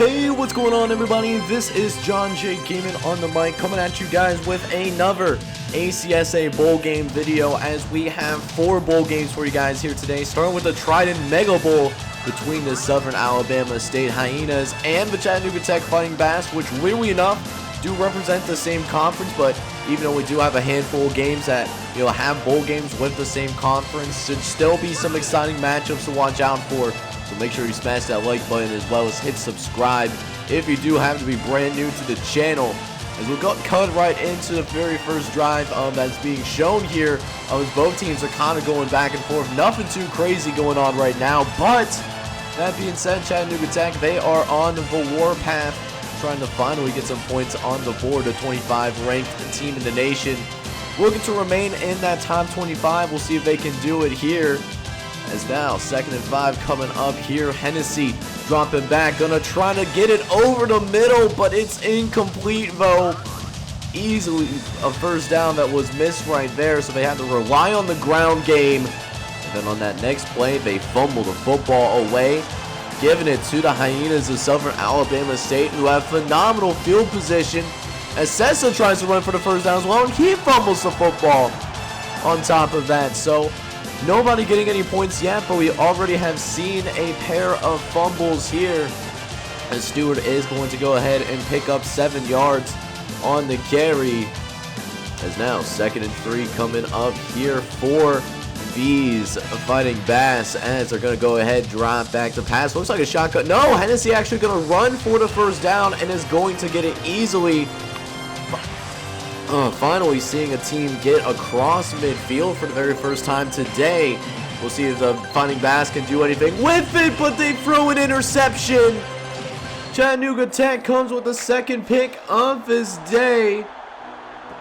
Hey, what's going on, everybody? This is John J. Gaming on the mic, coming at you guys with another ACSA bowl game video, as we have 4 bowl games for you guys here today, starting with the Trident Mega Bowl between the Southern Alabama State Hyenas and the Chattanooga Tech Fighting Bass, which, weirdly enough, do represent the same conference. But even though we do have a handful of games that have bowl games with the same conference, should still be some exciting matchups to watch out for. So make sure you smash that like button, as well as hit subscribe if you do happen to be brand new to the channel. As we'll cut right into the very first drive that's being shown here, as both teams are kind of going back and forth. Nothing too crazy going on right now, but that being said, Chattanooga Tech, they are on the warpath, trying to finally get some points on the board. A 25 ranked team in the nation, looking to remain in that top 25. We'll see if they can do it here. As now, 2nd and 5 coming up here. Hennessy dropping back, gonna try to get it over the middle, but it's incomplete though. Easily a first down that was missed right there, so they had to rely on the ground game. And then on that next play, they fumble the football away, giving it to the Hyenas of Southern Alabama State, who have phenomenal field position. ACSA tries to run for the first down as well, and he fumbles the football on top of that. So nobody getting any points yet, but we already have seen a pair of fumbles here, as Stewart is going to go ahead and pick up 7 yards on the carry. As now, 2nd and 3 coming up here for these Fighting Bass, as they're going to go ahead, drop back to pass. Looks like a shotgun. No, Hennessy actually going to run for the first down and is going to get it easily. Finally seeing a team get across midfield for the very first time today. We'll see if the Fighting Bass can do anything with it, but they throw an interception. Chattanooga Tech comes with the 2nd pick of his day.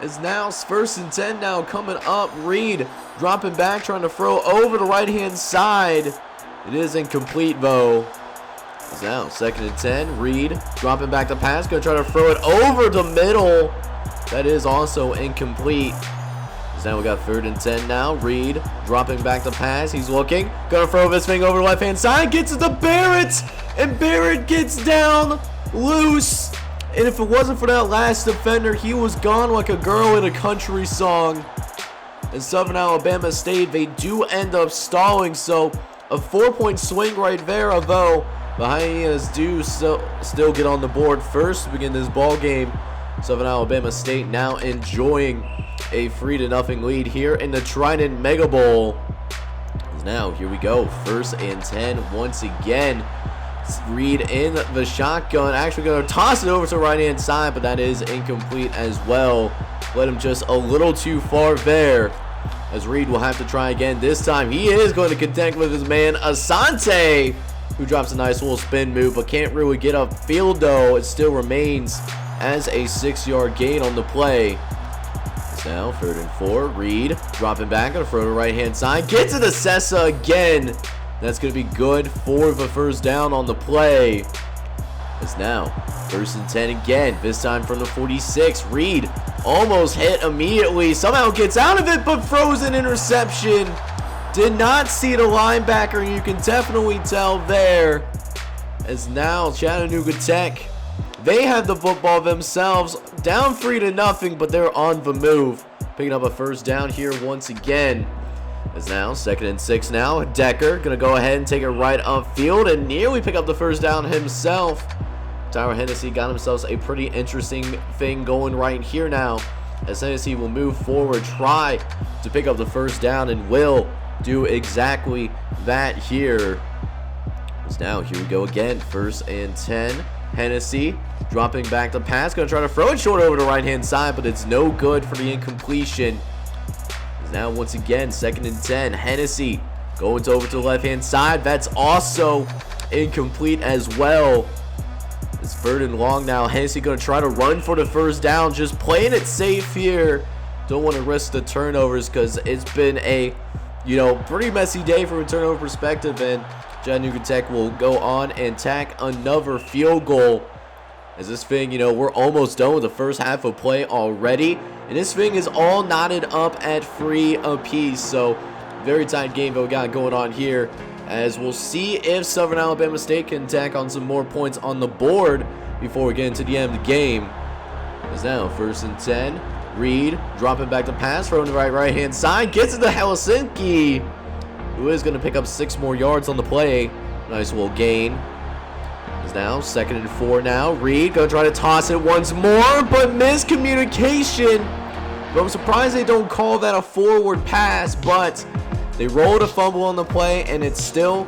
It's now 1st and 10 now coming up. Reed dropping back, trying to throw over the right-hand side. It is incomplete though. It's now 2nd and 10. Reed dropping back to pass, gonna try to throw it over the middle. That is also incomplete. So now we got 3rd and 10 now. Reed dropping back to pass. He's looking. Gonna throw this thing over the left-hand side. Gets it to Barrett. And Barrett gets down loose. And if it wasn't for that last defender, he was gone like a girl in a country song. In Southern Alabama State, they do end up stalling. So a 4-point swing right there, although the Hyenas do still get on the board first to begin this ball game. Southern Alabama State now enjoying a 3-0 lead here in the Trident Mega Bowl. Now, here we go. 1st and 10 once again. Reed in the shotgun. Actually going to toss it over to the right-hand side, but that is incomplete as well. Led him just a little too far there, as Reed will have to try again. This time, he is going to contend with his man, Asante, who drops a nice little spin move, but can't really get upfield though. It still remains as a 6-yard gain on the play. It's now 3rd and 4. Reed dropping back on the front of the right-hand side. Gets it to ACSA again. That's going to be good for the first down on the play. It's now 1st and 10 again. This time from the 46. Reed almost hit immediately. Somehow gets out of it, but throws an interception. Did not see the linebacker. You can definitely tell there. As now Chattanooga Tech, they have the football themselves, down 3-0, but they're on the move. Picking up a first down here once again. As now 2nd and 6 now. Decker gonna go ahead and take it right upfield and nearly pick up the first down himself. Tyler Hennessy got himself a pretty interesting thing going right here now, as Hennessy will move forward, try to pick up the first down, and will do exactly that here. As now here we go again. 1st and 10. Hennessy dropping back to pass, gonna try to throw it short over the right-hand side, but it's no good for the incompletion. Now once again, 2nd and 10. Hennessy going over to the left-hand side. That's also incomplete as well. It's 3rd and long now. Hennessy gonna try to run for the first down, just playing it safe here. Don't want to risk the turnovers, because it's been a pretty messy day from a turnover perspective, and Chattanooga Tech will go on and tack another field goal. As this thing, we're almost done with the first half of play already, and this thing is all knotted up at 3 apiece. So very tight game that we got going on here, as we'll see if Southern Alabama State can tack on some more points on the board before we get into the end of the game. It's now 1st and 10. Reed dropping back to pass, throwing the right-hand side, gets it to Helsinki, who is going to pick up 6 more yards on the play. Nice little gain. It's now 2nd and 4 now. Reed going to try to toss it once more, but miscommunication. But I'm surprised they don't call that a forward pass, but they rolled a fumble on the play, and it's still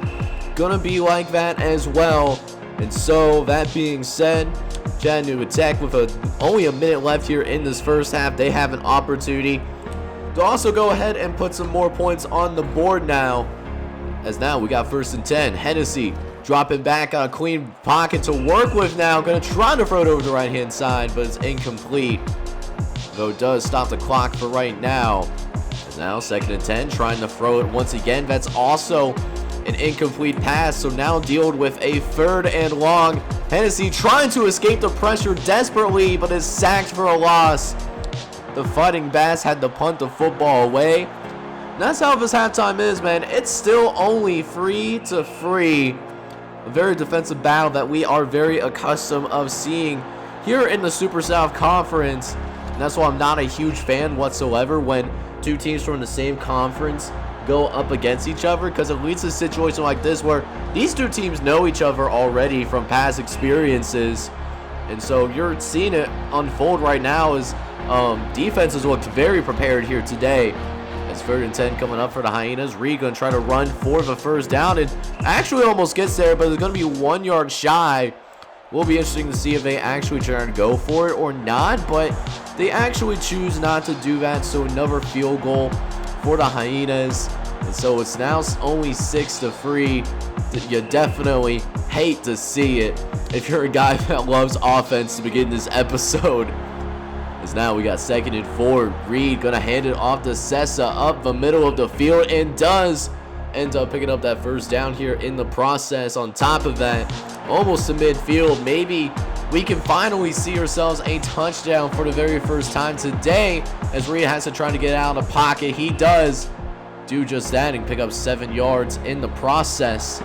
going to be like that as well. And so, that being said, Chattanooga Tech, with only a minute left here in this first half, they have an opportunity to also go ahead and put some more points on the board now. As now we got 1st and 10. Hennessy dropping back on a clean pocket to work with now. Going to try to throw it over the right-hand side, but it's incomplete. Though it does stop the clock for right now. As now 2nd and 10, trying to throw it once again. That's also an incomplete pass, so now dealt with a 3rd and long. Hennessy trying to escape the pressure desperately, but is sacked for a loss. The Fighting Bass had to punt the football away. And that's how this halftime is, man. It's still only 3-3. A very defensive battle that we are very accustomed of seeing here in the Super South Conference. And that's why I'm not a huge fan whatsoever when two teams from the same conference go up against each other, because it leads to a situation like this where these two teams know each other already from past experiences. And so you're seeing it unfold right now as defenses looked very prepared here today. As 3rd and 10 coming up for the Hyenas. Reed going to try to run for the 1st down and actually almost gets there, but it's going to be 1 yard shy. Will be interesting to see if they actually try to go for it or not, but they actually choose not to do that. So another field goal for the Hyenas. And so it's now only 6-3. You definitely hate to see it if you're a guy that loves offense to begin this episode. As now we got 2nd and 4. Reed gonna hand it off to Sessa up the middle of the field, and does end up picking up that 1st down here in the process. On top of that, almost to midfield. Maybe we can finally see ourselves a touchdown for the very first time today, as Reed has to try to get out of the pocket. He does do just that and pick up 7 yards in the process.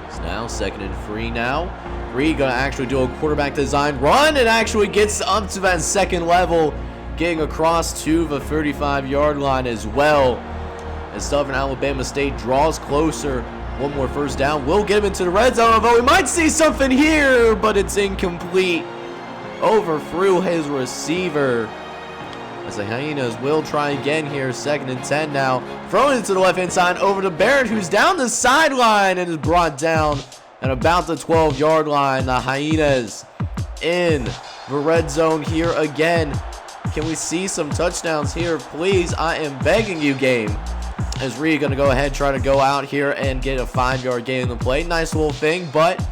It's now 2nd and 3 now. Reed gonna actually do a quarterback design run and actually gets up to that 2nd level, getting across to the 35-yard line as well. As Southern Alabama State draws closer, 1 more 1st down will get him into the red zone, although we might see something here, but it's incomplete. Overthrew his receiver. As the Hyenas will try again here, 2nd and 10 now. Throwing it to the left-hand side over to Barrett, who's down the sideline and is brought down at about the 12-yard line. The Hyenas in the red zone here again. Can we see some touchdowns here, please? I am begging you, game. As Reed going to go ahead, try to go out here and get a 5-yard gain in the play. Nice little thing, but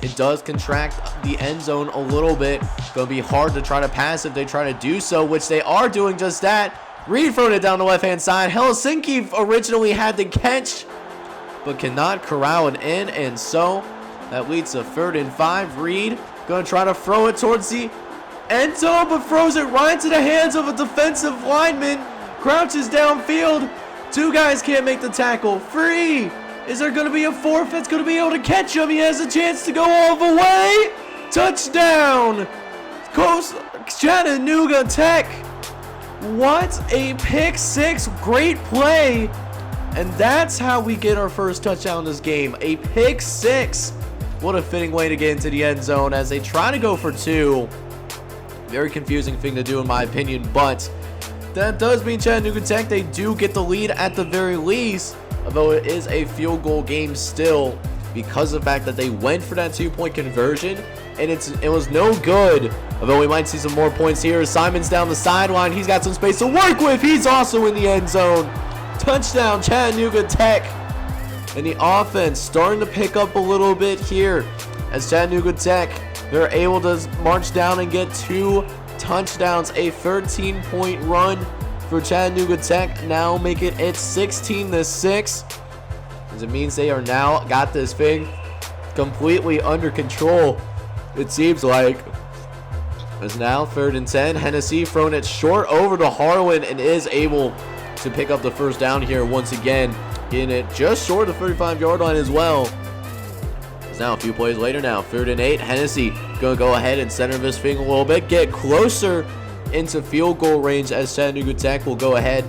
it does contract the end zone a little bit. Going to be hard to try to pass if they try to do so, which they are doing just that. Reed throwing it down the left-hand side. Helsinki originally had the catch, but cannot corral it in, and so that leads to 3rd and 5. Reed going to try to throw it towards the end zone, but throws it right into the hands of a defensive lineman. Crouches downfield. 2 guys can't make the tackle. Free. Is there going to be a forfeit? Going to be able to catch him. He has a chance to go all the way. Touchdown. Coast Chattanooga Tech. What a pick 6. Great play. And that's how we get our first touchdown in this game. A pick 6. What a fitting way to get into the end zone as they try to go for 2. Very confusing thing to do in my opinion, but that does mean Chattanooga Tech, they do get the lead at the very least, although it is a field goal game still because of the fact that they went for that 2-point conversion, and it was no good. Although we might see some more points here. Simon's down the sideline. He's got some space to work with. He's also in the end zone. Touchdown, Chattanooga Tech. And the offense starting to pick up a little bit here as Chattanooga Tech, they're able to march down and get 2 touchdowns. A 13-point run for Chattanooga Tech, now make it 16-6. As it means they are now got this thing completely under control, it seems like. It's now 3rd and 10. Hennessy throwing it short over to Harlan and is able to pick up the 1st down here once again. getting it just short of the 35-yard line as well. It's now a few plays later now, 3rd and 8. Hennessy going to go ahead and center this thing a little bit, get closer into field goal range as Chattanooga Tech will go ahead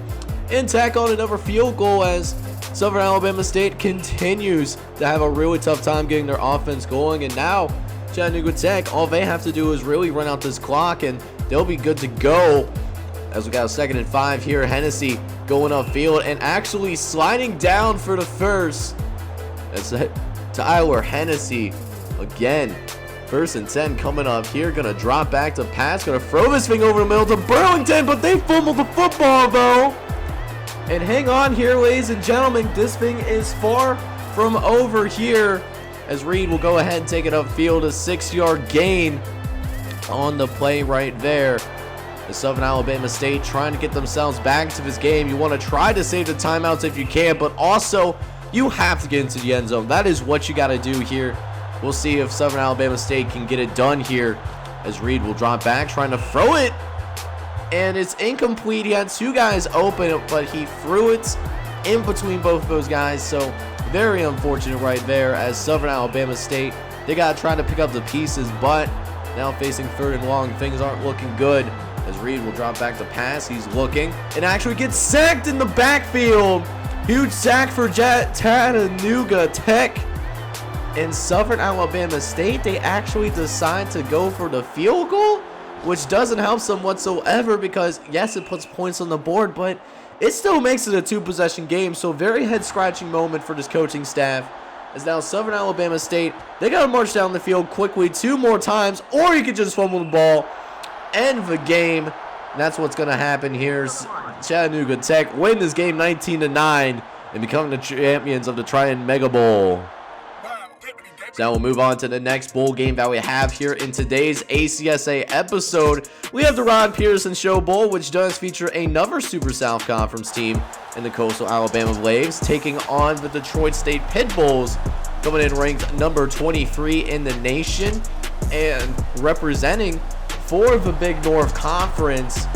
and tack on another field goal as Southern Alabama State continues to have a really tough time getting their offense going. And now Chattanooga Tech, all they have to do is really run out this clock and they'll be good to go. As we got a 2nd and 5 here, Hennessy going upfield and actually sliding down for the first. That's it. Tyler Hennessy again. 1st and 10 coming up here. Gonna drop back to pass. Gonna throw this thing over the middle to Burlington, but they fumbled the football though. And hang on here, ladies and gentlemen. This thing is far from over here as Reed will go ahead and take it upfield. A 6-yard gain on the play right there. The Southern Alabama State trying to get themselves back to this game. You want to try to save the timeouts if you can, but also you have to get into the end zone. That is what you got to do here. We'll see if Southern Alabama State can get it done here as Reed will drop back, trying to throw it. And it's incomplete. He had 2 guys open, but he threw it in between both of those guys. So very unfortunate right there as Southern Alabama State, they got to try to pick up the pieces, but now facing 3rd and long, things aren't looking good. As Reed will drop back to pass, he's looking and actually gets sacked in the backfield. Huge sack for Chattanooga Tech. And Southern Alabama State, they actually decide to go for the field goal, which doesn't help them whatsoever because, yes, it puts points on the board, but it still makes it a 2-possession game. So very head-scratching moment for this coaching staff. As now Southern Alabama State, they got to march down the field quickly 2 more times, or you could just fumble the ball, end the game. And that's what's going to happen here. Chattanooga Tech win this game 19-9 and become the champions of the Triton Mega Bowl. So now we'll move on to the next bowl game that we have here in today's ACSA episode. We have the Ron Pearson Show Bowl, which does feature another Super South Conference team in the Coastal Alabama Braves, taking on the Detroit State Pit Bulls, coming in ranked number 23 in the nation and representing for the Big North Conference.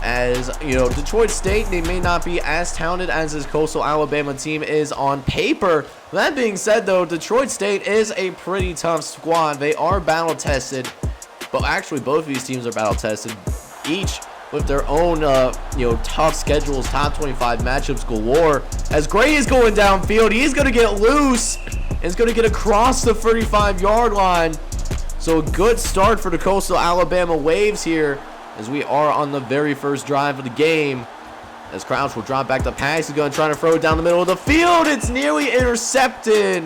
As you know, Detroit State, they may not be as talented as this Coastal Alabama team is on paper. That being said, though, Detroit State is a pretty tough squad. They are battle tested, but actually both of these teams are battle tested, each with their own tough schedules, top 25 matchups galore. As Gray is going downfield, he's going to get loose and is going to get across the 35-yard line. So a good start for the Coastal Alabama Waves here, as we are on the very first drive of the game. As Crouch will drop back to pass, he's going to try to throw it down the middle of the field. It's nearly intercepted,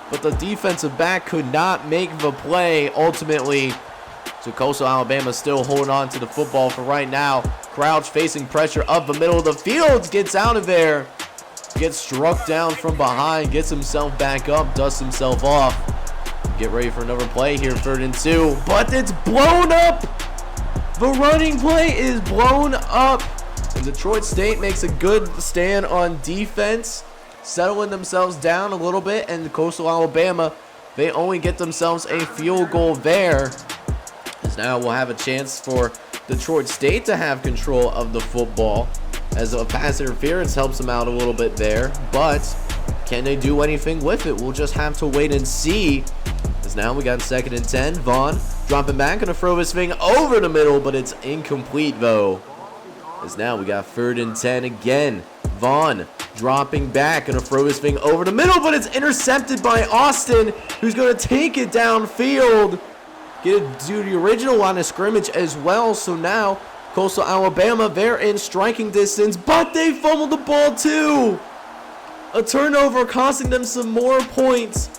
but the defensive back could not make the play ultimately. So Coastal Alabama still holding on to the football for right now. Crouch facing pressure up the middle of the field, gets out of there, gets struck down from behind, gets himself back up, dusts himself off. Get ready for another play here, 3rd and 2, but it's blown up. The running play is blown up, and Detroit State makes a good stand on defense, settling themselves down a little bit, and Coastal Alabama, they only get themselves a field goal there. As now we'll have a chance for Detroit State to have control of the football, as a pass interference helps them out a little bit there, but can they do anything with it? We'll just have to wait and see. As now we got 2nd and 10. Vaughn dropping back, gonna throw this thing over the middle, but it's incomplete though. As now we got 3rd and 10 again. Vaughn dropping back, gonna throw this thing over the middle, but it's intercepted by Austin, who's gonna take it downfield. Get it to the original line of scrimmage as well. So now Coastal Alabama, they're in striking distance, but they fumbled the ball too. A turnover costing them some more points.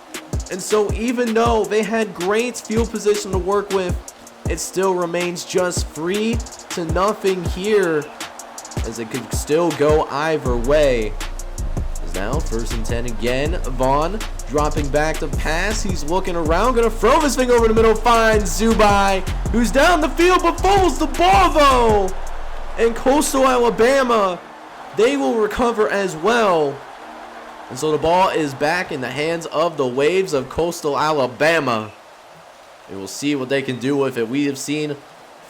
And so even though they had great field position to work with, it still remains just 3-0 here, as it could still go either way. As now 1st and 10 again. Vaughn dropping back to pass. He's looking around, gonna throw this thing over the middle, finds Zubai, who's down the field but fumbles the ball though. And Coastal Alabama, they will recover as well. And so the ball is back in the hands of the Waves of Coastal Alabama. And we'll see what they can do with it. We have seen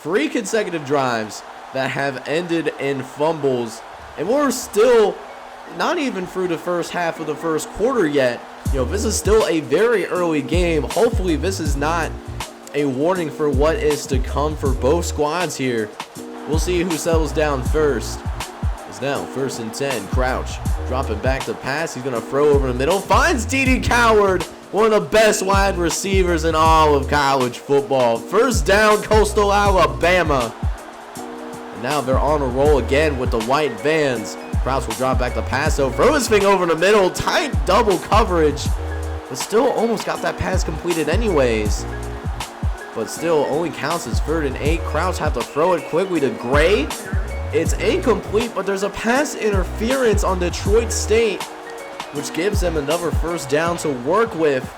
3 consecutive drives that have ended in fumbles, and we're still not even through the first half of the first quarter yet. You know, this is still a very early game. Hopefully this is not a warning for what is to come for both squads here. We'll see who settles down first. It's now 1st and 10. Crouch dropping back to pass. He's going to throw over the middle. Finds D.D. Coward, one of the best wide receivers in all of college football. 1st down, Coastal Alabama. And now they're on a roll again with the white vans. Crouch will drop back the pass, so throw his thing over the middle. Tight double coverage, but still almost got that pass completed anyways. But still only counts as 3rd and 8. Crouch have to throw it quickly to Gray. It's incomplete, but there's a pass interference on Detroit State, which gives them another 1st down to work with.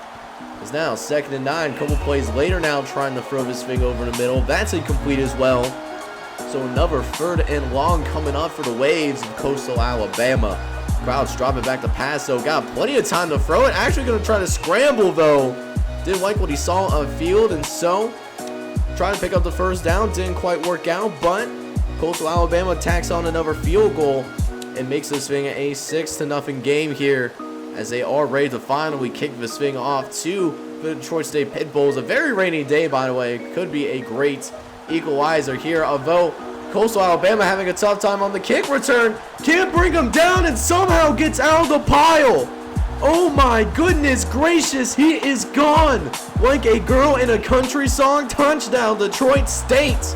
It's now 2nd and 9. Couple plays later now trying to throw this thing over the middle. That's incomplete as well. So another 3rd and long coming up for the Waves of Coastal Alabama. Crouch dropping back the pass, so got plenty of time to throw it. Actually going to try to scramble though. Didn't like what he saw on field, and so trying to pick up the 1st down. Didn't quite work out, but Coastal Alabama tacks on another field goal and makes this thing a 6-0 game here, as they are ready to finally kick this thing off to the Detroit State Pit Bulls. A very rainy day, by the way. Could be a great equalizer here, although Coastal Alabama having a tough time on the kick return. Can't bring him down and somehow gets out of the pile. Oh my goodness gracious, he is gone. Like a girl in a country song. Touchdown, Detroit State.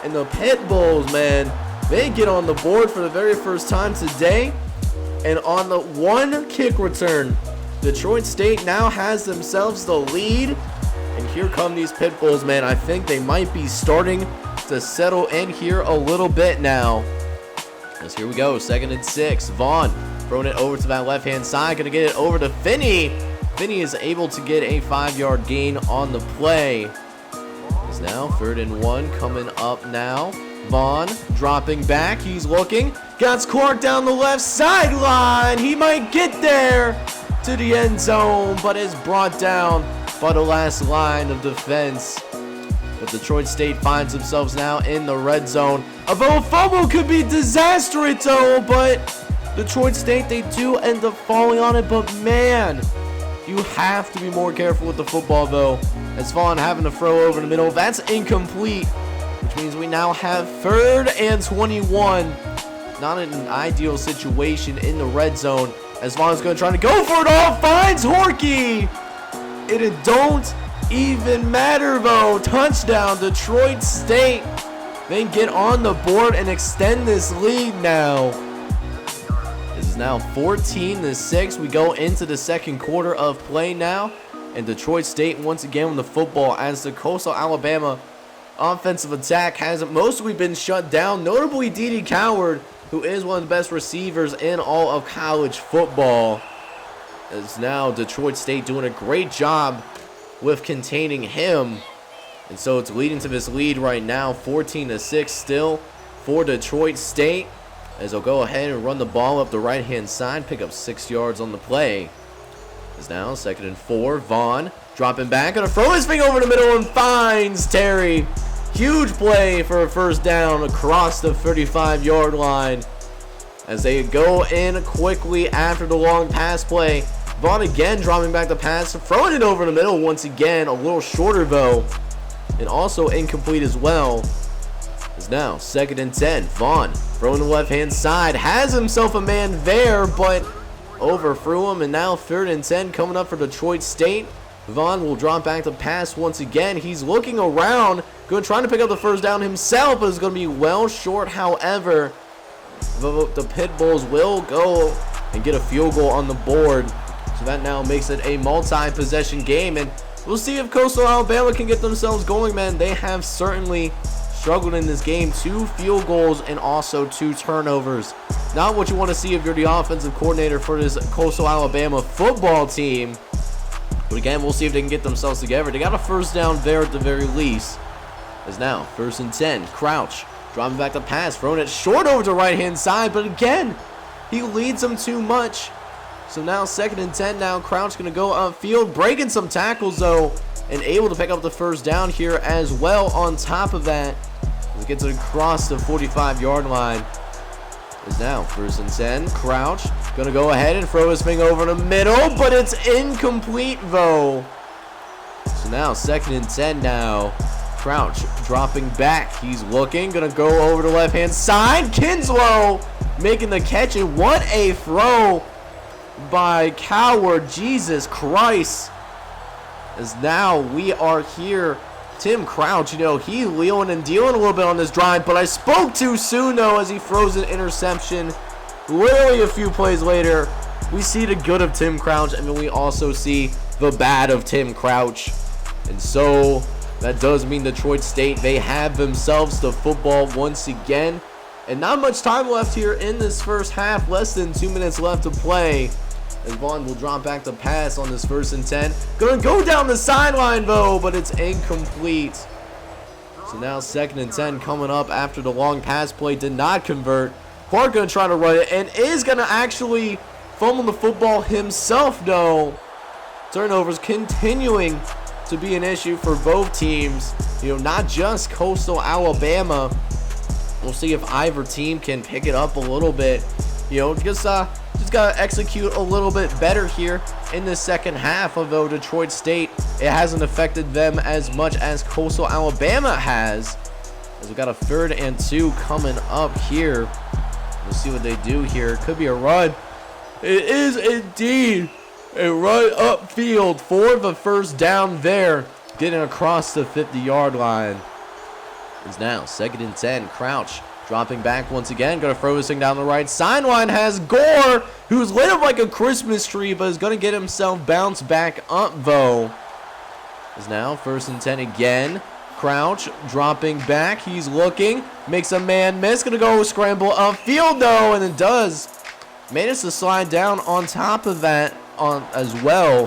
And the Pit Bulls, man, they get on the board for the very first time today. And on the 1 kick return, Detroit State now has themselves the lead. And here come these Pit Bulls, man. I think they might be starting to settle in here a little bit now. As here we go, 2nd and 6. Vaughn throwing it over to that left-hand side. Going to get it over to Finney. Finney is able to get a 5-yard gain on the play. It's now 3rd and 1 coming up now. Vaughn dropping back. He's looking. Got Clark down the left sideline. He might get there to the end zone, but is brought down by the last line of defense. But Detroit State finds themselves now in the red zone. Although a fumble could be disastrous though, but Detroit State, they do end up falling on it. But man, you have to be more careful with the football though. As Vaughn having to throw over the middle. That's incomplete, which means we now have 3rd and 21. Not an ideal situation in the red zone, as Vaughn's going to try to go for it all. Finds Horky. It don't even matter though. Touchdown, Detroit State. They get on the board and extend this lead now. This is now 14-6. We go into the 2nd quarter of play now. And Detroit State once again with the football, as the Coastal Alabama offensive attack has mostly been shut down. Notably D.D. Coward, who is one of the best receivers in all of college football. As now Detroit State doing a great job with containing him. And so it's leading to this lead right now, 14-6 still for Detroit State. As they'll go ahead and run the ball up the right-hand side, pick up 6 yards on the play. Is now 2nd and 4. Vaughn dropping back, gonna throw his thing over the middle and finds Terry. Huge play for a 1st down across the 35-yard line. As they go in quickly after the long pass play. Vaughn again dropping back the pass, throwing it over the middle once again, a little shorter though, and also incomplete as well. Is now 2nd and 10. Vaughn throwing the left-hand side, has himself a man there, but overthrew him, and now 3rd and 10 coming up for Detroit State. Vaughn will drop back the pass once again. He's looking around, trying to pick up the 1st down himself, but it's going to be well short. However, the Pit Bulls will go and get a field goal on the board. So that now makes it a multi-possession game, and we'll see if Coastal Alabama can get themselves going, man. They have certainly struggled in this game. 2 field goals and also 2 turnovers. Not what you want to see if you're the offensive coordinator for this Coastal Alabama football team. But again, we'll see if they can get themselves together. They got a 1st down there at the very least. As now 1st and 10. Crouch dropping back the pass, throwing it short over to the right-hand side, but again, he leads them too much. So now 2nd and 10 now. Crouch going to go upfield, breaking some tackles though, and able to pick up the 1st down here as well on top of that. As it gets it across the 45-yard line. is now 1st and 10. Crouch gonna go ahead and throw his thing over the middle, but it's incomplete though. So now 2nd and 10 now. Crouch dropping back. He's looking, gonna go over the left-hand side. Kinslow making the catch, and what a throw by Coward. Jesus Christ. As now we are here. Tim Crouch, you know, he wheeling and dealing a little bit on this drive, but I spoke too soon though as he throws an interception. Literally a few plays later, we see the good of Tim Crouch, and then we also see the bad of Tim Crouch. And so that does mean Detroit State, they have themselves the football once again. And not much time left here in this first half, less than 2 minutes left to play. As Vaughn will drop back the pass on this 1st and 10. Gonna go down the sideline though, but it's incomplete. So now 2nd and 10 coming up after the long pass play did not convert. Clark gonna try to run it and is gonna actually fumble the football himself though. Turnovers continuing to be an issue for both teams. You know, not just Coastal Alabama. We'll see if either team can pick it up a little bit. You know, just gotta execute a little bit better here in the second half. Although Detroit State, it hasn't affected them as much as Coastal Alabama has. As we got a 3rd and 2 coming up here. We'll see what they do here. Could be a run. It is indeed a run upfield for the 1st down there. Getting across the 50-yard line. It's now 2nd and 10. Crouch dropping back once again. Going to throw this thing down the right sideline. Has Gore, who's lit up like a Christmas tree, but is going to get himself bounced back up, though. Is now 1st and 10 again. Crouch dropping back. He's looking. Makes a man miss. Going to go scramble upfield, though, and it does. Managed to slide down on top of that as well.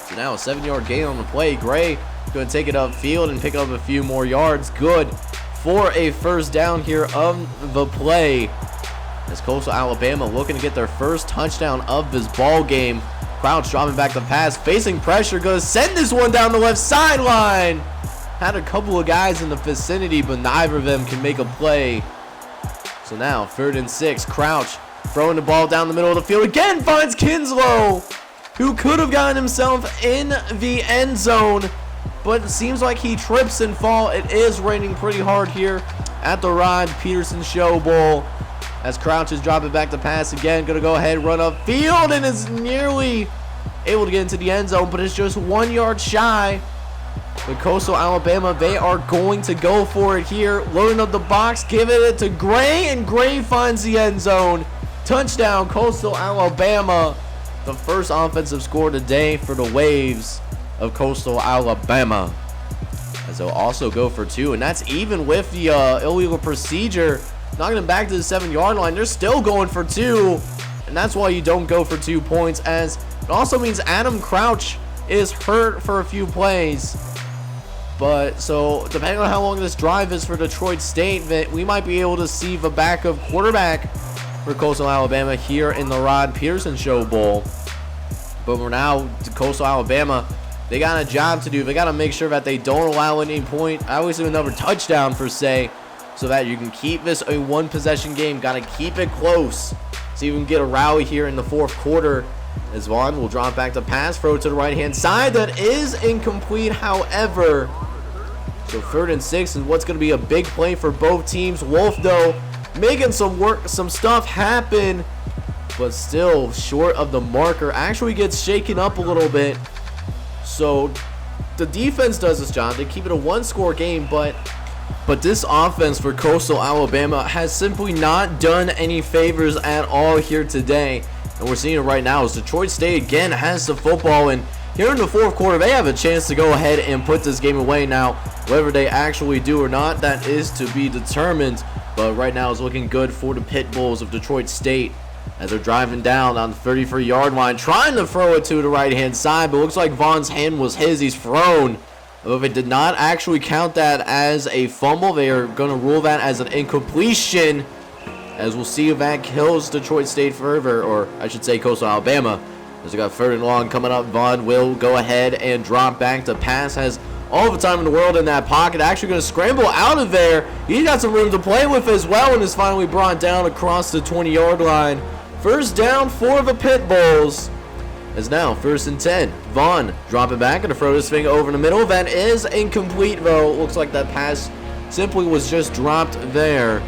So now a 7-yard gain on the play. Gray going to take it upfield and pick up a few more yards. Good for a 1st down here of the play. As Coastal Alabama looking to get their 1st touchdown of this ball game. Crouch dropping back the pass, facing pressure, going to send this one down the left sideline. Had a couple of guys in the vicinity, but neither of them can make a play. So now 3rd and 6. Crouch throwing the ball down the middle of the field again, finds Kinslow, who could have gotten himself in the end zone. But it seems like he trips and falls. It is raining pretty hard here at the Rod Peterson Show Bowl. As Crouch is dropping back the pass again. Going to go ahead, run up field, and is nearly able to get into the end zone, but it's just 1 yard shy. With Coastal Alabama, they are going to go for it here. Loading up the box, giving it to Gray, and Gray finds the end zone. Touchdown, Coastal Alabama. The 1st offensive score today for the Waves of Coastal Alabama. As they'll also go for 2, and that's even with the illegal procedure. Knocking them back to the 7-yard line. They're still going for 2, and that's why you don't go for 2 points, as it also means Adam Crouch is hurt for a few plays. But so depending on how long this drive is for Detroit State, that we might be able to see the backup quarterback for Coastal Alabama here in the Rod Peterson Show Bowl. But we're now to Coastal Alabama. They got a job to do. They got to make sure that they don't allow any point. I always do another touchdown per se, so that you can keep this a 1-possession game. Got to keep it close. See if we can get a rally here in the 4th quarter. As Vaughn will drop back the pass, throw it to the right-hand side. That is incomplete, however. So 3rd and 6 is what's going to be a big play for both teams. Wolf, though, making some stuff happen, but still short of the marker. Actually gets shaken up a little bit. So the defense does its job. They keep it a 1-score game, but this offense for Coastal Alabama has simply not done any favors at all here today. And we're seeing it right now as Detroit State again has the football, and here in the 4th quarter they have a chance to go ahead and put this game away. Now whether they actually do or not, that is to be determined, but right now it's looking good for the Pit Bulls of Detroit State as they're driving down on the 33-yard line, trying to throw it to the right-hand side, but looks like Vaughn's hand was his. He's thrown. If it did not actually count that as a fumble, they are going to rule that as an incompletion, as we'll see if that kills Detroit State further, or I should say Coastal Alabama. As we got 3rd and long coming up, Vaughn will go ahead and drop back. The pass has all the time in the world in that pocket. Actually going to scramble out of there. He's got some room to play with as well, and is finally brought down across the 20-yard line. First down for the Pit Bulls. Is now 1st and 10. Vaughn dropping back and throw this thing over in the middle. That is incomplete, though. Looks like that pass simply was just dropped there.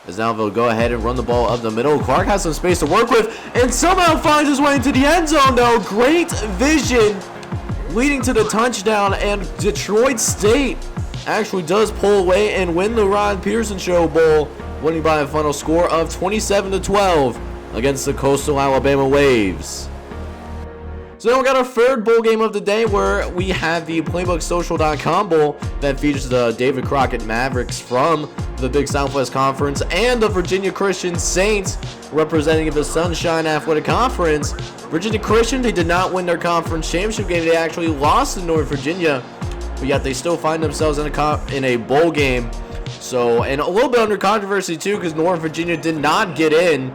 As now they'll go ahead and run the ball up the middle. Clark has some space to work with and somehow finds his way into the end zone, though. Great vision leading to the touchdown, and Detroit State actually does pull away and win the Rod Pearson Show Bowl, winning by a final score of 27-12 against the Coastal Alabama Waves. So now we got our third bowl game of the day, where we have the PlaybookSocial.com Bowl that features the David Crockett Mavericks from the Big Southwest Conference and the Virginia Christian Saints representing the Sunshine Athletic Conference. Virginia Christian, they did not win their conference championship game. They actually lost to North Virginia, but yet they still find themselves in a bowl game. So, and a little bit under controversy too, because North Virginia did not get in.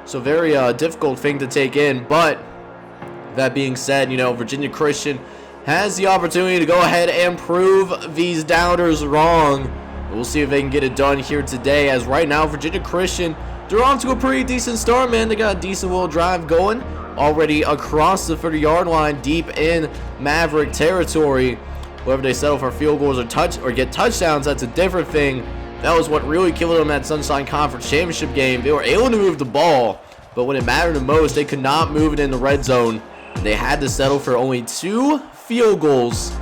So very difficult thing to take in, but that being said, Virginia Christian has the opportunity to go ahead and prove these doubters wrong. We'll see if they can get it done here today, as right now Virginia Christian, they're on to a pretty decent start, man. They got a decent little drive going already across the 30-yard line, deep in Maverick territory. Whether they settle for field goals or get touchdowns, that's a different thing. That was what really killed them at Sunshine Conference Championship game. They were able to move the ball, but when it mattered the most, they could not move it in the red zone. They had to settle for only 2 field goals.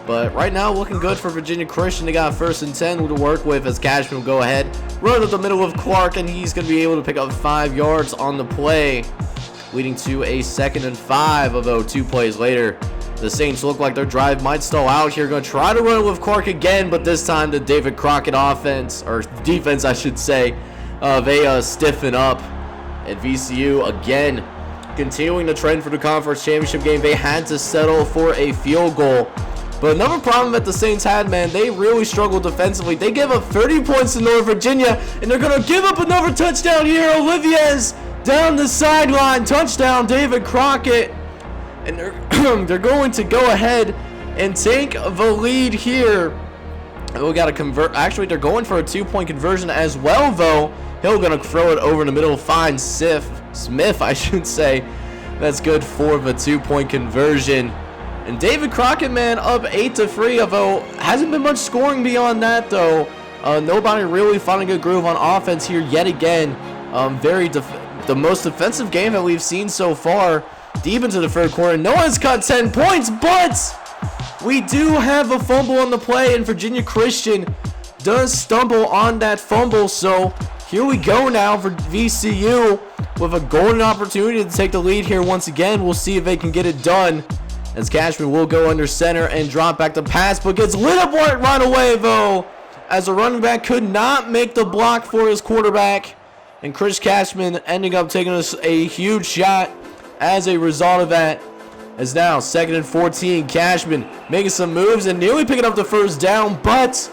But right now, looking good for Virginia Christian. They got 1st and 10 to work with, as Cashman will go ahead, run up the middle of Clark, and he's going to be able to pick up 5 yards on the play, leading to a 2nd and 5, although 2 plays later, the Saints look like their drive might stall out here. Going to try to run with Clark again, but this time the David Crockett offense, or defense I should say, they stiffen up. And VCU again, continuing the trend for the conference championship game, they had to settle for a field goal. But another problem that the Saints had, man, they really struggled defensively. They gave up 30 points to North Virginia, and they're going to give up another touchdown here. Olivier's down the sideline, touchdown, David Crockett. And they're going to go ahead and take the lead here. We got to convert. Actually, they're going for a 2-point conversion as well, though. Hill going to throw it over in the middle, find Smith, I should say. That's good for the 2-point conversion. And David Crockett, man, up 8-3, although hasn't been much scoring beyond that, though. Nobody really finding a good groove on offense here yet again. The most defensive game that we've seen so far, deep into the 3rd quarter. No one's got 10 points, but we do have a fumble on the play, and Virginia Christian does stumble on that fumble. So here we go now for VCU with a golden opportunity to take the lead here once again. We'll see if they can get it done, as Cashman will go under center and drop back the pass, but gets lit up right away, though, as the running back could not make the block for his quarterback. And Chris Cashman ending up taking us a huge shot as a result of that. As now 2nd and 14, Cashman making some moves and nearly picking up the 1st down, but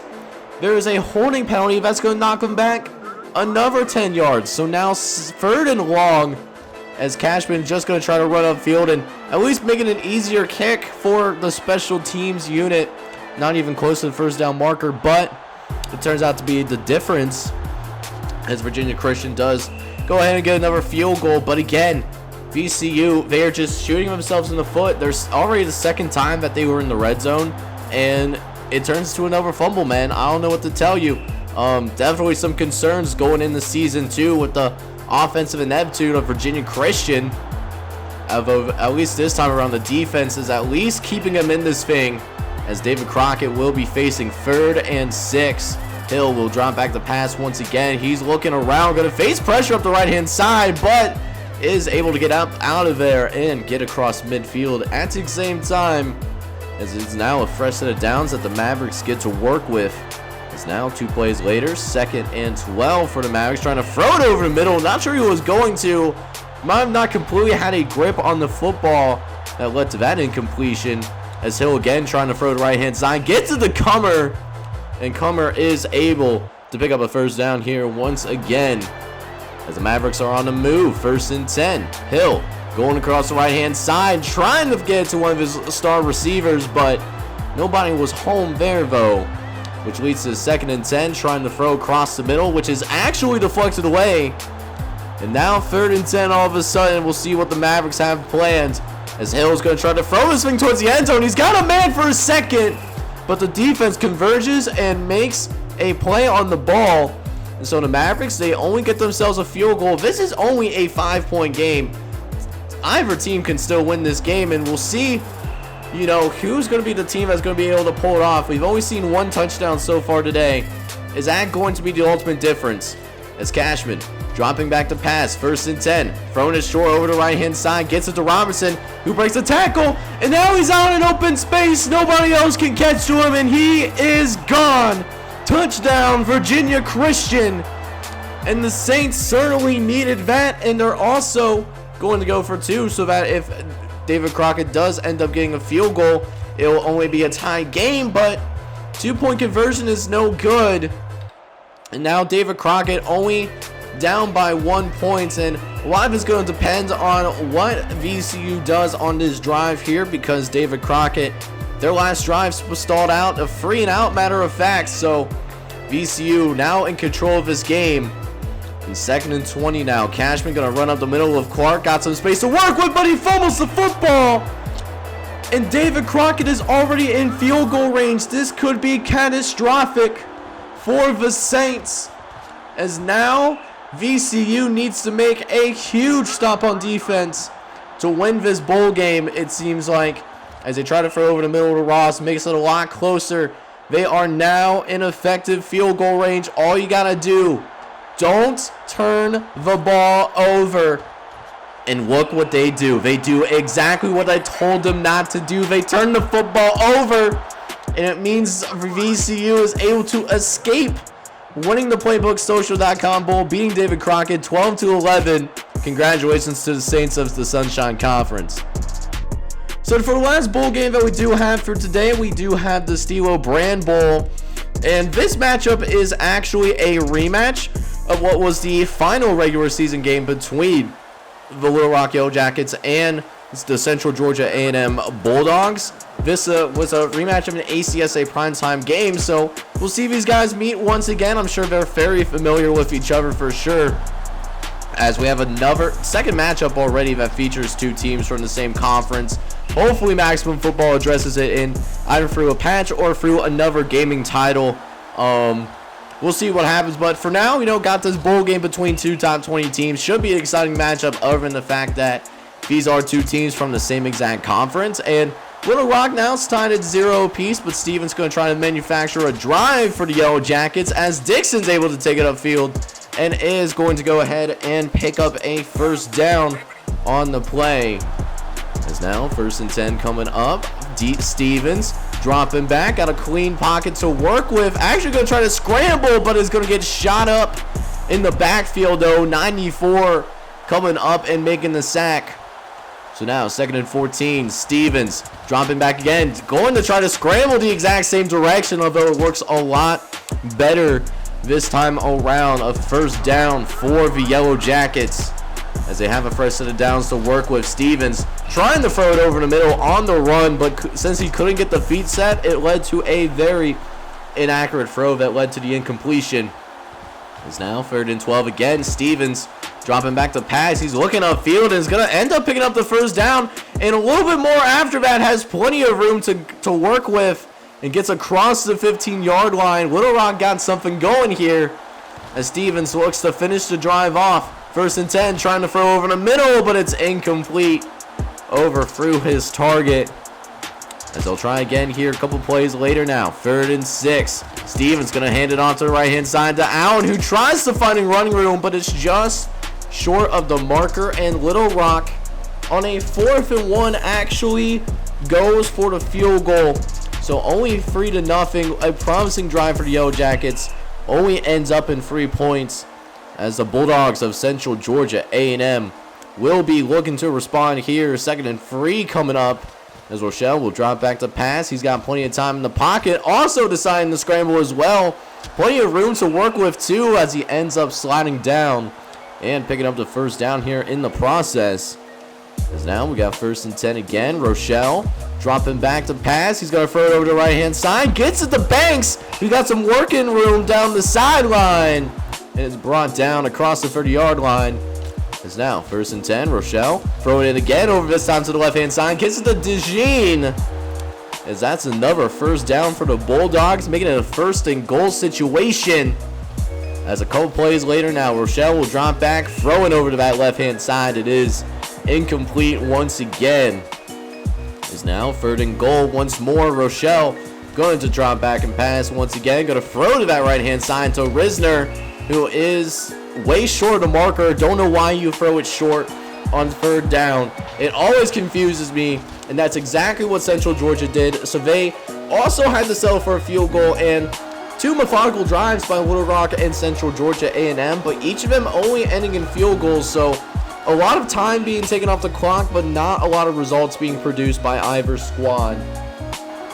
there is a holding penalty that's going to knock him back another 10 yards. So now 3rd and long, as Cashman just going to try to run upfield and at least making an easier kick for the special teams unit. Not even close to the 1st down marker, but it turns out to be the difference, as Virginia Christian does go ahead and get another field goal. But again, VCU, they are just shooting themselves in the foot. There's already the 2nd time that they were in the red zone, and it turns to another fumble, man. I don't know what to tell you. Definitely some concerns going in the season too with the offensive ineptitude of Virginia Christian. At least this time around, the defense is at least keeping them in this thing, as David Crockett will be facing 3rd and 6. Hill will drop back the pass once again. He's looking around, going to face pressure up the right-hand side, but is able to get out of there and get across midfield at the same time, as it's now a fresh set of downs that the Mavericks get to work with. It's now 2 plays later, 2nd and 12 for the Mavericks, trying to throw it over the middle. Not sure he was going to. Might have not completely had a grip on the football that led to that incompletion, as Hill again trying to throw the right-hand side. Get to the Comer, and Comer is able to pick up a 1st down here once again, as the Mavericks are on the move. 1st and 10. Hill going across the right-hand side, trying to get to one of his star receivers, but Nobody was home there, though, which leads to 2nd and 10, trying to throw across the middle, which is actually deflected away. And now 3rd and 10 all of a sudden. We'll see what the Mavericks have planned, as Hill's going to try to throw this thing towards the end zone. He's got a man for a second, but the defense converges and makes a play on the ball. And so the Mavericks, they only get themselves a field goal. This is only a 5-point game. Either team can still win this game, and we'll see, you know, who's going to be the team that's going to be able to pull it off. We've only seen 1 touchdown so far today. Is that going to be the ultimate difference? As Cashman dropping back to pass, 1st and 10, throwing it short over the right-hand side, gets it to Robinson, who breaks the tackle, and now he's out in open space. Nobody else can catch to him, and he is gone. Touchdown, Virginia Christian. And the Saints certainly needed that, and they're also going to go for 2, so that if David Crockett does end up getting a field goal, it will only be a tie game, but 2-point conversion is no good. And now David Crockett only down by 1 point, and a lot of it's going to depend on what VCU does on this drive here, because David Crockett, their last drive was stalled out, a 3-and-out matter of fact. So VCU now in control of this game. And 2nd and 20 now. Cashman going to run up the middle of Clark, got some space to work with, but he fumbles the football. And David Crockett is already in field goal range. This could be catastrophic for the Saints, as now VCU needs to make a huge stop on defense to win this bowl game, it seems like, as they try to throw over the middle to Ross, makes it a lot closer. They are now in effective field goal range. All you gotta do, don't turn the ball over. And look what they do. They do exactly what I told them not to do. They turn the football over, and it means VCU is able to escape winning the PlaybookSocial.com Bowl, beating David Crockett 12-11. Congratulations to the Saints of the Sunshine Conference. So for the last bowl game that we do have for today, we do have the Stilo Brand Bowl. And this matchup is actually a rematch of what was the final regular season game between the Little Rock Yellow Jackets and the Central Georgia A&M Bulldogs. This was a rematch of an ACSA primetime game, so we'll see these guys meet once again. I'm sure they're very familiar with each other for sure, as we have another second matchup already that features 2 teams from the same conference. Hopefully Maximum Football addresses it in either through a patch or through another gaming title. We'll see what happens, but for now, you know, got this bowl game between 2 top 20 teams. Should be an exciting matchup, other than the fact that these are 2 teams from the same exact conference. And Little Rock now is tied at 0 apiece, but Stevens going to try to manufacture a drive for the Yellow Jackets, as Dixon's able to take it upfield and is going to go ahead and pick up a 1st down on the play. As now 1st and 10 coming up. Stevens dropping back, got a clean pocket to work with. Actually going to try to scramble, but is going to get shot up in the backfield though. 94 coming up and making the sack. So now 2nd and 14. Stevens dropping back again, going to try to scramble the exact same direction, although it works a lot better this time around. A 1st down for the Yellow Jackets, as they have a fresh set of downs to work with. Stevens trying to throw it over the middle on the run, but since he couldn't get the feet set, it led to a very inaccurate throw that led to the incompletion. It's now 3rd and 12 again. Stevens dropping back to pass. He's looking upfield and is going to end up picking up the 1st down, and a little bit more after that. Has plenty of room to work with and gets across the 15-yard line. Little Rock got something going here as Stevens looks to finish the drive off. 1st and 10, trying to throw over the middle, but it's incomplete. Overthrew his target. As they'll try again here a couple plays later now. 3rd and 6. Stevens going to hand it off to the right-hand side to Allen, who tries to find running room, but it's just short of the marker. And Little Rock on a 4th and 1 actually goes for the field goal. So only 3-0. A promising drive for the Yellow Jackets. Only ends up in 3 points, as the Bulldogs of Central Georgia A&M will be looking to respond here. 2nd and 3 coming up, as Rochelle will drop back to pass. He's got plenty of time in the pocket, also deciding to scramble as well. Plenty of room to work with too, as he ends up sliding down and picking up the 1st down here in the process. As now we got 1st and 10 again. Rochelle dropping back to pass. He's going to throw it over to the right-hand side. Gets it to Banks. We got some working room down the sideline. And it's brought down across the 30-yard line. As now 1st and 10. Rochelle throwing it again over this time to the left-hand side. Gets it to DeJean. As that's another 1st down for the Bulldogs, making it a 1st and goal situation. As a couple plays later now, Rochelle will drop back, throwing over to that left-hand side. It is incomplete once again. Is now 3rd and goal once more. Rochelle going to drop back and pass once again. Going to throw to that right-hand side to Risner, who is way short of the marker. Don't know why you throw it short on 3rd down. It always confuses me, and that's exactly what Central Georgia did. So they also had to settle for a field goal and 2 methodical drives by Little Rock and Central Georgia A&M, but each of them only ending in field goals. So a lot of time being taken off the clock, but not a lot of results being produced by either squad.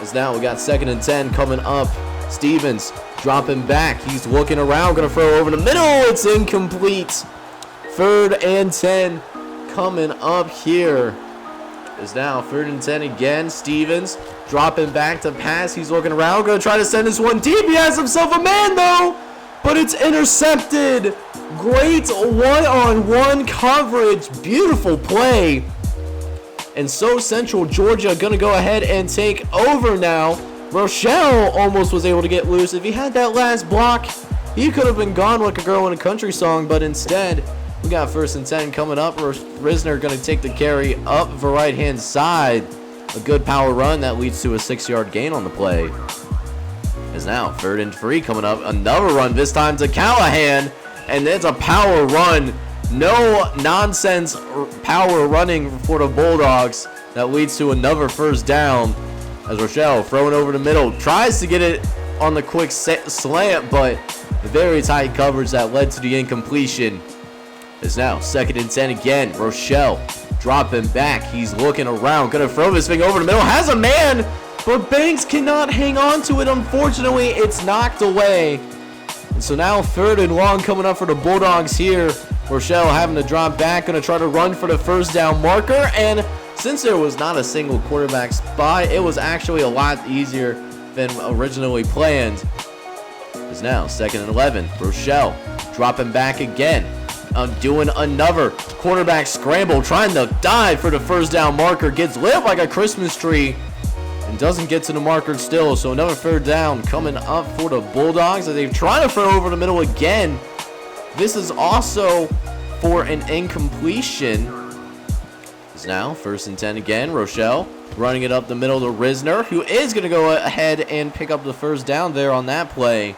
As now we got 2nd and 10 coming up. Stevens dropping back. He's looking around, going to throw over the middle. It's incomplete. 3rd and 10 coming up here. Is now 3rd and 10 again. Stevens dropping back to pass. He's looking around, going to try to send this one deep. He has himself a man though, but it's intercepted. Great one-on-one coverage. Beautiful play. And so Central Georgia going to go ahead and take over now. Rochelle almost was able to get loose. If he had that last block, he could have been gone like a girl in a country song, but instead we got 1st and 10 coming up. Risner going to take the carry up the right-hand side. A good power run that leads to a 6-yard gain on the play. Is now 3rd and 3 coming up. Another run, this time to Callahan. And it's a power run. No nonsense power running for the Bulldogs. That leads to another 1st down. As Rochelle throwing over the middle. Tries to get it on the quick slant, but very tight coverage that led to the incompletion. Is now 2nd and 10 again. Rochelle dropping back. He's looking around. Gonna throw this thing over the middle. Has a man, but Banks cannot hang on to it. Unfortunately, it's knocked away. And so now 3rd and long coming up for the Bulldogs here. Rochelle having to drop back. Gonna try to run for the 1st down marker. And since there was not a single quarterback spy, it was actually a lot easier than originally planned. Is now 2nd and 11. Rochelle dropping back again. Doing another quarterback scramble, trying to dive for the 1st down marker. Gets lit like a Christmas tree and doesn't get to the marker still. So another 3rd down coming up for the Bulldogs as they try to throw over the middle again. This is also for an incompletion. Is now 1st and 10 again. Rochelle running it up the middle to Risner, who is going to go ahead and pick up the 1st down there on that play.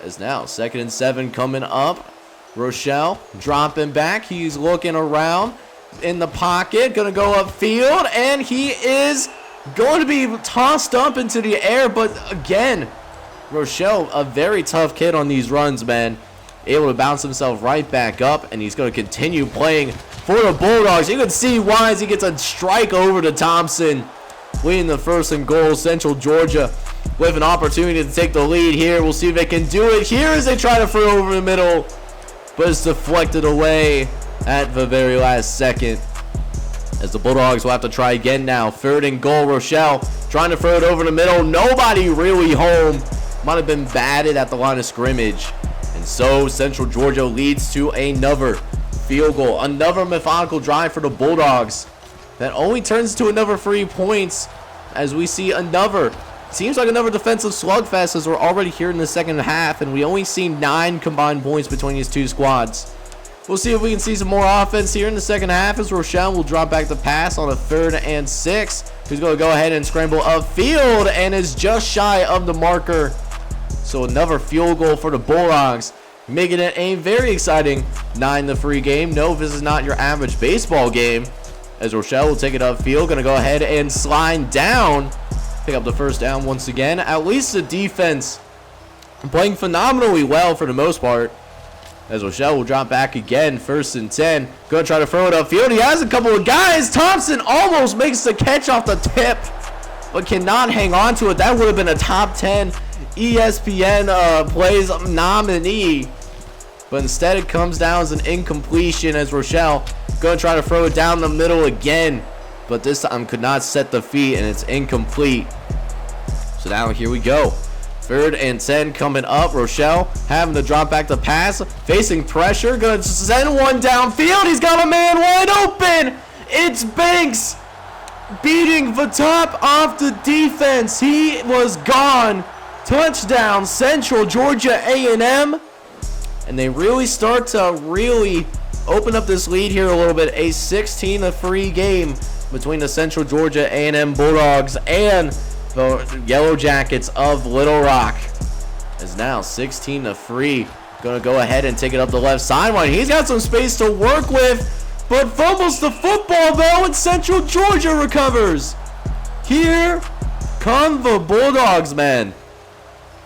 Is now 2nd and 7 coming up. Rochelle dropping back. He's looking around in the pocket. Going to go upfield. And he is going to be tossed up into the air. But again, Rochelle, a very tough kid on these runs, man. Able to bounce himself right back up. And he's going to continue playing for the Bulldogs. You can see why as he gets a strike over to Thompson. Leading the 1st and goal. Central Georgia with an opportunity to take the lead here. We'll see if they can do it here as they try to throw over the middle. But it's deflected away at the very last second. As the Bulldogs will have to try again now. 3rd and goal. Rochelle trying to throw it over the middle. Nobody really home. Might have been batted at the line of scrimmage. And so Central Georgia leads to another field goal. Another methodical drive for the Bulldogs. That only turns to another 3 points as we see another. Seems like another defensive slugfest as we're already here in the 2nd half, and we only see 9 combined points between these 2 squads. We'll see if we can see some more offense here in the 2nd half as Rochelle will drop back the pass on a 3rd and 6. Who's going to go ahead and scramble upfield and is just shy of the marker. So another field goal for the Bulldogs, making it a very exciting 9-3 game. No, this is not your average baseball game. As Rochelle will take it upfield, going to go ahead and slide down. Pick up the 1st down once again. At least the defense playing phenomenally well for the most part. As Rochelle will drop back again. 1st and 10. Going to try to throw it upfield. He has a couple of guys. Thompson almost makes the catch off the tip, but cannot hang on to it. That would have been a top 10 ESPN plays nominee. But instead it comes down as an incompletion as Rochelle Going to try to throw it down the middle again. But this time could not set the feet, and it's incomplete. So now here we go. 3rd and 10 coming up. Rochelle having to drop back the pass. Facing pressure. Going to send one downfield. He's got a man wide open. It's Banks beating the top off the defense. He was gone. Touchdown, Central Georgia A&M. And they really start to open up this lead here a little bit. A 16-3 game between the Central Georgia A&M Bulldogs and the Yellow Jackets of Little Rock. Is now 16-3. Going to go ahead and take it up the left sideline. He's got some space to work with, but fumbles the football though, and Central Georgia recovers. Here come the Bulldogs, man.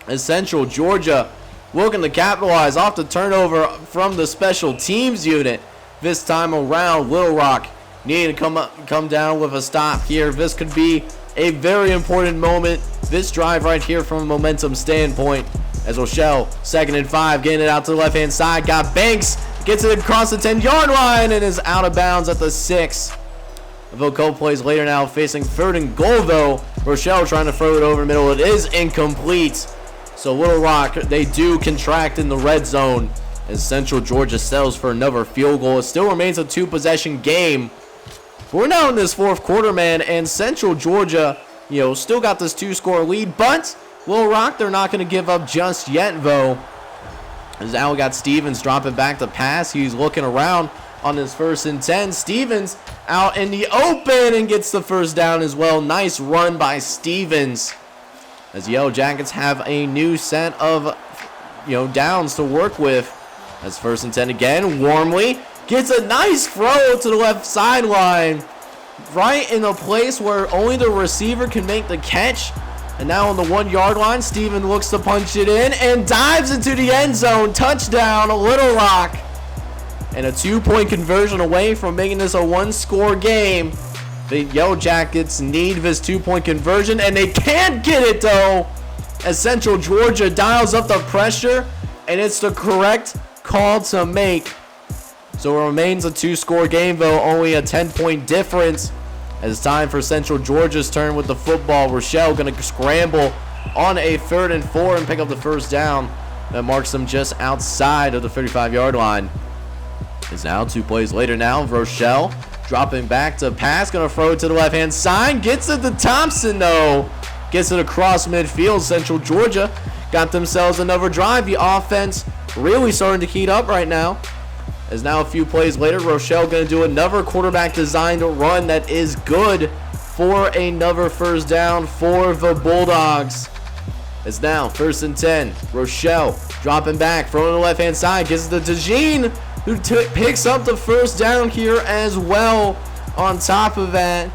As Central Georgia looking to capitalize off the turnover from the special teams unit. This time around, Little Rock needing to come down with a stop here. This could be a very important moment. This drive right here from a momentum standpoint. As Rochelle, 2nd and 5, getting it out to the left-hand side. Got Banks, gets it across the 10-yard line and is out of bounds at the 6. Voco plays later now, facing 3rd and goal though. Rochelle trying to throw it over the middle. It is incomplete. So Little Rock, they do contract in the red zone as Central Georgia settles for another field goal. It still remains a 2-possession game. We're now in this 4th quarter, man, and Central Georgia, still got this 2-score lead, but Little Rock, they're not going to give up just yet, though. As now we got Stevens dropping back the pass. He's looking around on his 1st and 10. Stevens out in the open and gets the first down as well. Nice run by Stevens. As Yellow Jackets have a new set of, downs to work with. As 1st and 10 again, Warmly gets a nice throw to the left sideline. Right in a place where only the receiver can make the catch. And now on the 1-yard line, Steven looks to punch it in and dives into the end zone. Touchdown, Little Rock. And a 2-point conversion away from making this a 1-score game. The Yellow Jackets need this 2-point conversion, and they can't get it, though, as Central Georgia dials up the pressure, and it's the correct call to make. So it remains a 2-score game, though, only a 10-point difference. As it's time for Central Georgia's turn with the football. Rochelle going to scramble on a 3rd and 4 and pick up the first down. That marks them just outside of the 35-yard line. It's now 2 plays later now. Rochelle dropping back to pass. Going to throw it to the left-hand side. Gets it to Thompson, though. Gets it across midfield. Central Georgia got themselves another drive. The offense really starting to heat up right now. As now a few plays later, Rochelle going to do another quarterback-designed run that is good for another first down for the Bulldogs. It's now 1st and 10. Rochelle dropping back, throwing to the left-hand side. Gets it to DeJean, who picks up the first down here as well. On top of that,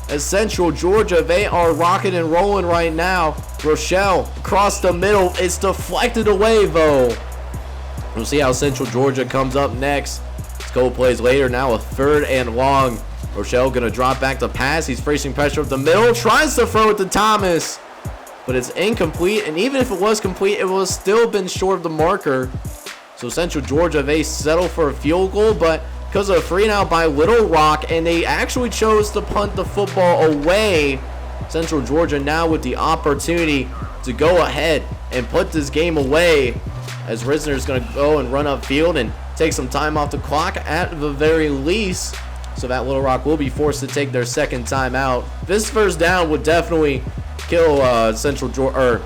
as Central Georgia, they are rocking and rolling right now. Rochelle across the middle. It's deflected away, though. We'll see how Central Georgia comes up next. A couple plays later, now a 3rd and long. Rochelle going to drop back the pass. He's facing pressure up the middle. Tries to throw it to Thomas, but it's incomplete. And even if it was complete, it would have still been short of the marker. So Central Georgia, they settle for a field goal, but because of a 3-and-out by Little Rock, and they actually chose to punt the football away, Central Georgia now with the opportunity to go ahead and put this game away, as Risner's going to go and run upfield and take some time off the clock at the very least, so that Little Rock will be forced to take their 2nd time out. This first down would definitely kill Central Georgia, or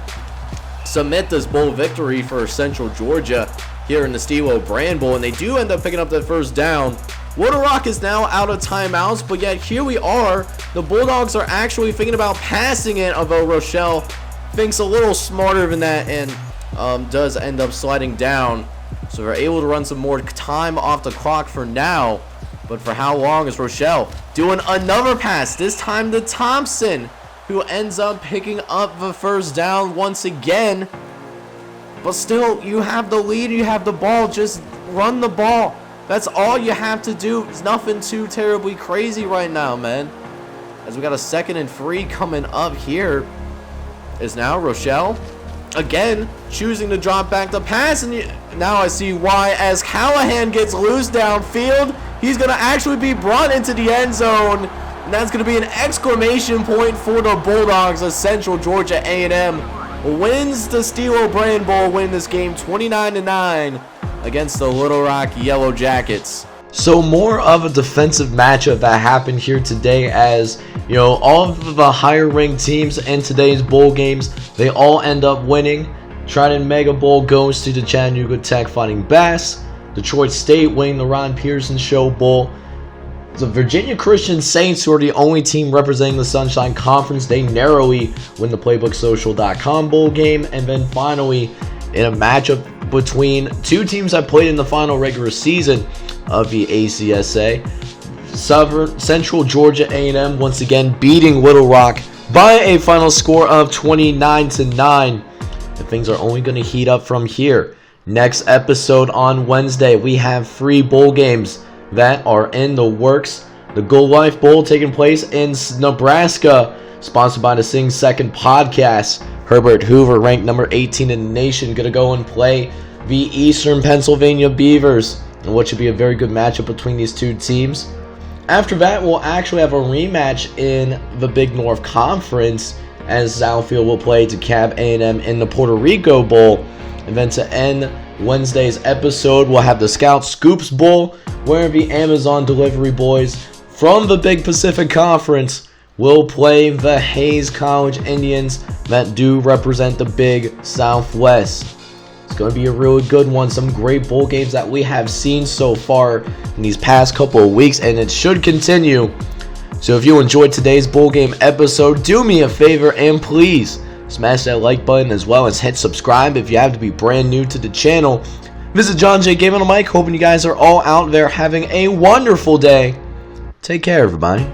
submit this bowl victory for Central Georgia here in the Stilo Brand Bowl, and they do end up picking up that first down. Little Rock is now out of timeouts, but yet here we are. The Bulldogs are actually thinking about passing it, although Rochelle thinks a little smarter than that and does end up sliding down. So they're able to run some more time off the clock for now. But for how long is Rochelle doing another pass, this time to Thompson, who ends up picking up the first down once again. But still, you have the lead, you have the ball, just run the ball. That's all you have to do. It's nothing too terribly crazy right now, man. As we got a 2nd and 3 coming up here. Is now Rochelle again choosing to drop back the pass, and now I see why, as Callahan gets loose downfield. He's going to actually be brought into the end zone. And that's going to be an exclamation point for the Bulldogs as Central Georgia A&M wins the Steel O'Brien Bowl, winning this game 29-9 against the Little Rock Yellow Jackets. So more of a defensive matchup that happened here today, as you know, all of the higher ranked teams in today's bowl games, they all end up winning. Trident Mega Bowl goes to the Chattanooga Tech Fighting Bass. Detroit State winning the Ron Pearson Show Bowl. The Virginia Christian Saints, who are the only team representing the Sunshine Conference, they narrowly win the PlaybookSocial.com bowl game. And then finally, in a matchup between two teams that played in the final regular season of the ACSA, Central Georgia A&M once again beating Little Rock by a final score of 29-9. And things are only going to heat up from here. Next episode on Wednesday, we have 3 bowl games that are in the works. The Go Life Bowl taking place in Nebraska, sponsored by the Sing Second podcast. Herbert Hoover, ranked number 18 in the nation, going to go and play the Eastern Pennsylvania Beavers, and what should be a very good matchup between these two teams. After that, we'll actually have a rematch in the Big North Conference, as Southfield will play DeKalb A&M in the Puerto Rico Bowl. And then to end Wednesday's episode, we'll have the Scout Scoops Bowl, where the Amazon Delivery Boys from the Big Pacific Conference will play the Hayes College Indians that do represent the Big Southwest. It's going to be a really good one. Some great bowl games that we have seen so far in these past couple of weeks, and it should continue. So if you enjoyed today's bowl game episode, do me a favor and please smash that like button, as well as hit subscribe if you have to be brand new to the channel. Visit John J. Game on the mic. Hoping you guys are all out there having a wonderful day. Take care, everybody.